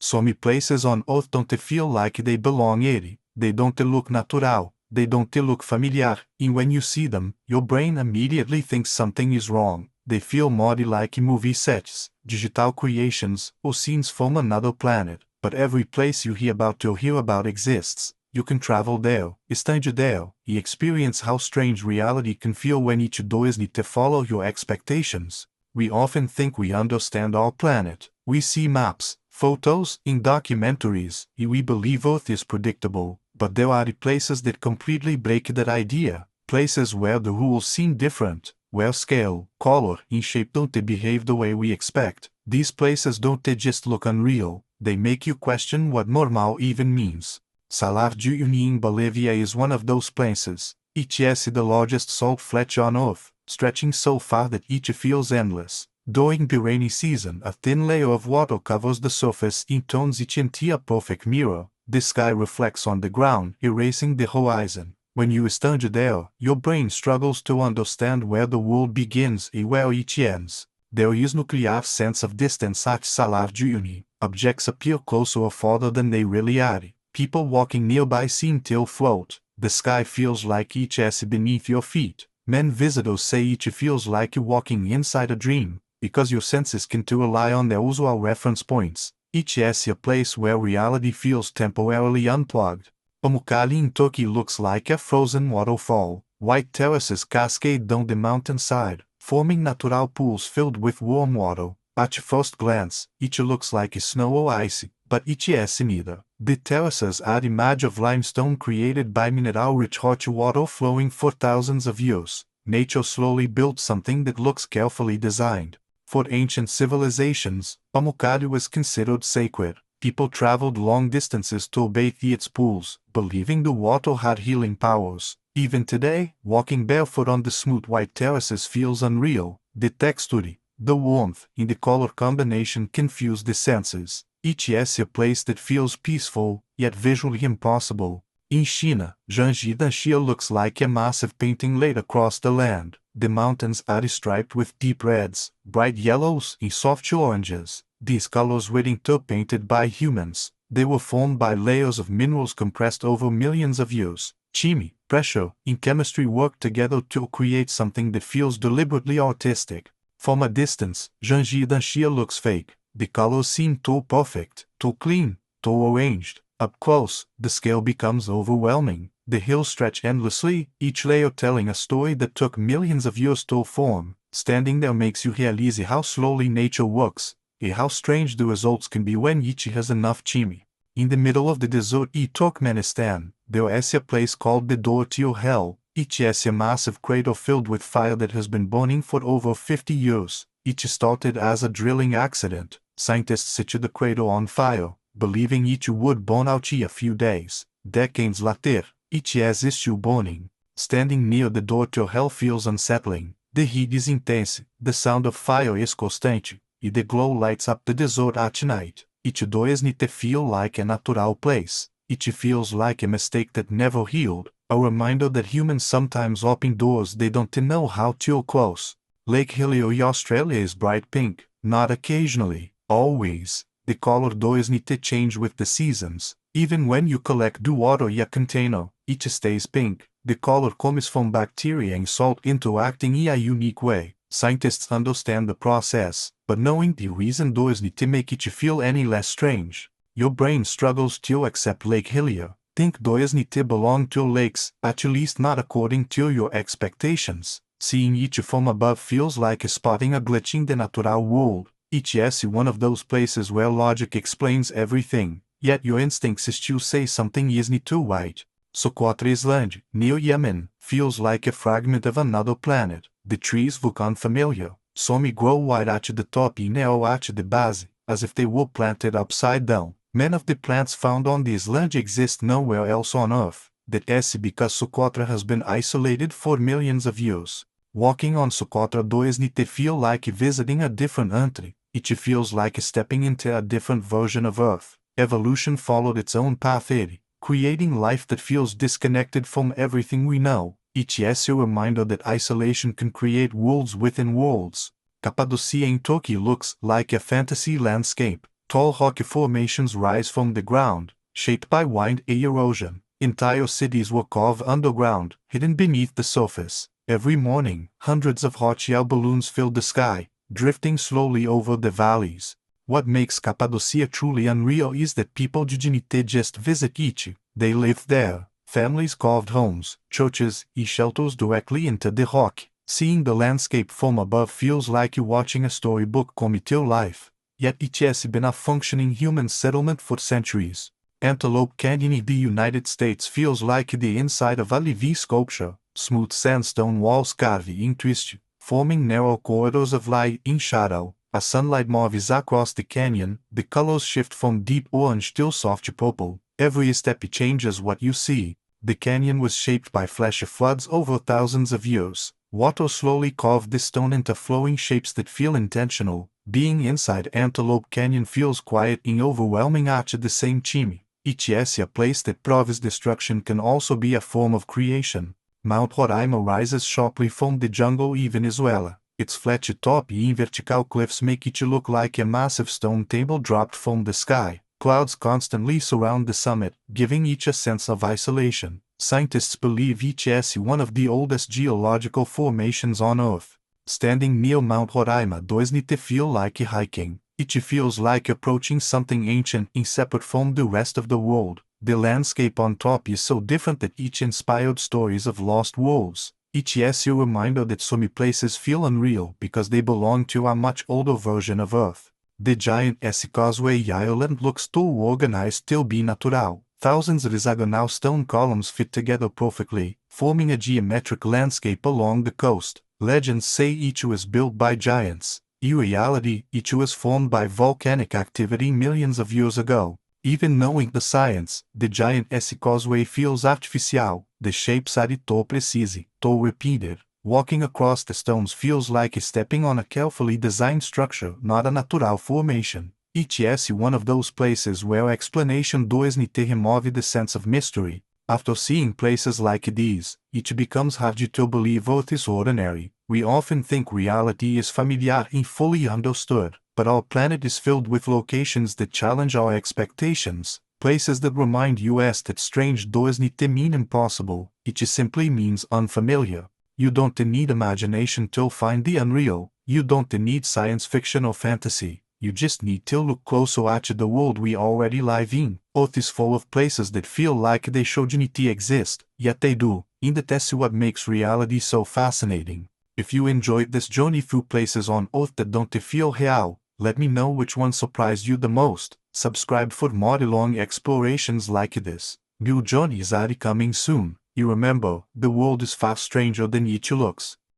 Some places on Earth don't feel like they belong here. They don't look natural. They don't look familiar, and when you see them, your brain immediately thinks something is wrong. They feel more like movie sets, digital creations, or scenes from another planet. But every place you hear about exists. You can travel there, stand there, and experience how strange reality can feel when each doesn't follow your expectations. We often think we understand our planet. We see maps, photos, and documentaries, and we believe Earth is predictable. But there are places that completely break that idea, places where the rules seem different, where scale, color, and shape don't behave the way we expect. These places don't just look unreal, they make you question what normal even means. Salar de Uyuni in Bolivia is one of those places. It is the largest salt flat on Earth, stretching so far that it feels endless. During the rainy season, a thin layer of water covers the surface and turns it into a perfect mirror. The sky reflects on the ground, erasing the horizon. When you stand there, your brain struggles to understand where the world begins and where it ends. There is no clear sense of distance at Salar de Uyuni. Objects appear closer or farther than they really are. People walking nearby seem to float. The sky feels like it is beneath your feet. Many visitors say it feels like walking inside a dream, because your senses can rely on their usual reference points. It is a place where reality feels temporarily unplugged. Pamukkale in Turkey looks like a frozen waterfall. White terraces cascade down the mountainside, forming natural pools filled with warm water. At first glance, it looks like snow or ice, but it is neither. The terraces are the image of limestone created by mineral-rich hot water flowing for thousands of years. Nature slowly built something that looks carefully designed. For ancient civilizations, Pamukkale was considered sacred. People traveled long distances to bathe its pools, believing the water had healing powers. Even today, walking barefoot on the smooth white terraces feels unreal. The texture, the warmth, and the color combination confuse the senses. It is a place that feels peaceful, yet visually impossible. In China, Jiangxi looks like a massive painting laid across the land. The mountains are striped with deep reds, bright yellows, and soft oranges. These colors weren't painted by humans. They were formed by layers of minerals compressed over millions of years. Chemistry, pressure, and chemistry work together to create something that feels deliberately artistic. From a distance, Jiangxi looks fake. The colors seem too perfect, too clean, too arranged. Up close, the scale becomes overwhelming. The hills stretch endlessly, each layer telling a story that took millions of years to form. Standing there makes you realize how slowly nature works, and how strange the results can be when each has enough chemistry. In the middle of the desert in Turkmenistan, there is a place called the Door to Hell. It is a massive crater filled with fire that has been burning for over 50 years. It started as a drilling accident. Scientists set the crater on fire, believing it would burn out in a few days. Decades later, it is still burning. Standing near the Door to Hell feels unsettling. The heat is intense, the sound of fire is constant, and the glow lights up the desert at night. It doesn't feel like a natural place. It feels like a mistake that never healed, a reminder that humans sometimes open doors they don't know how to close. Lake Hillier in Australia is bright pink, not occasionally, always. The color doesn't change with the seasons. Even when you collect the water in a container, it stays pink. The color comes from bacteria and salt interacting in a unique way. Scientists understand the process, but knowing the reason doesn't make it feel any less strange. Your brain struggles to accept Lake Hillier. Think doesn't belong to lakes, at least not according to your expectations. Seeing it from above feels like spotting a glitch in the natural world. It is one of those places where logic explains everything, yet your instincts still say something isn't too right. Socotra Island, near Yemen, feels like a fragment of another planet. The trees look unfamiliar. Some grow wide at the top and narrow at the base, as if they were planted upside down. Many of the plants found on the island exist nowhere else on Earth. That is because Socotra has been isolated for millions of years. Walking on Socotra doesn't feel like visiting a different country. It feels like stepping into a different version of Earth. Evolution followed its own path here, creating life that feels disconnected from everything we know. It is a reminder that isolation can create worlds within worlds. Cappadocia in Turkey looks like a fantasy landscape. Tall rocky formations rise from the ground, shaped by wind and erosion. Entire cities were carved underground, hidden beneath the surface. Every morning, hundreds of hot air balloons filled the sky, drifting slowly over the valleys. What makes Cappadocia truly unreal is that people didn't just visit it, they lived there. Families carved homes, churches, and shelters directly into the rock. Seeing the landscape from above feels like you're watching a storybook come to life. Yet it has been a functioning human settlement for centuries. Antelope Canyon in the United States feels like the inside of a living sculpture. Smooth sandstone walls carved in twist, forming narrow corridors of light and shadow. As sunlight moves across the canyon, the colors shift from deep orange to soft purple. Every step changes what you see. The canyon was shaped by flash floods over thousands of years. Water slowly carved the stone into flowing shapes that feel intentional. Being inside Antelope Canyon feels quiet and overwhelming at the same time. It is a place that proves destruction can also be a form of creation. Mount Roraima rises sharply from the jungle in Venezuela. Its flat top and vertical cliffs make it look like a massive stone table dropped from the sky. Clouds constantly surround the summit, giving it a sense of isolation. Scientists believe it is one of the oldest geological formations on Earth. Standing near Mount Roraima doesn't feel like hiking. It feels like approaching something ancient and separate from the rest of the world. The landscape on top is so different that it inspired stories of lost worlds. It is a reminder that some places feel unreal because they belong to a much older version of Earth. The giant Causeway Island looks too organized to be natural. Thousands of hexagonal stone columns fit together perfectly, forming a geometric landscape along the coast. Legends say it was built by giants. In reality, it was formed by volcanic activity millions of years ago. Even knowing the science, the giant causeway feels artificial. The shapes are too precise, too repeated. Walking across the stones feels like stepping on a carefully designed structure, not a natural formation. It is one of those places where explanation doesn't remove the sense of mystery. After seeing places like these, it becomes hard to believe Earth is ordinary. We often think reality is familiar and fully understood, but our planet is filled with locations that challenge our expectations. Places that remind us that strange doesn't mean impossible, it simply means unfamiliar. You don't need imagination to find the unreal. You don't need science fiction or fantasy. You just need to look closer at the world we already live in. Earth is full of places that feel like they shouldn't exist, yet they do, and that's what makes reality so fascinating. If you enjoyed this journey through places on Earth that don't feel real, let me know which one surprised you the most. Subscribe for more long explorations like this. New journeys are coming soon. You remember, the world is far stranger than it looks.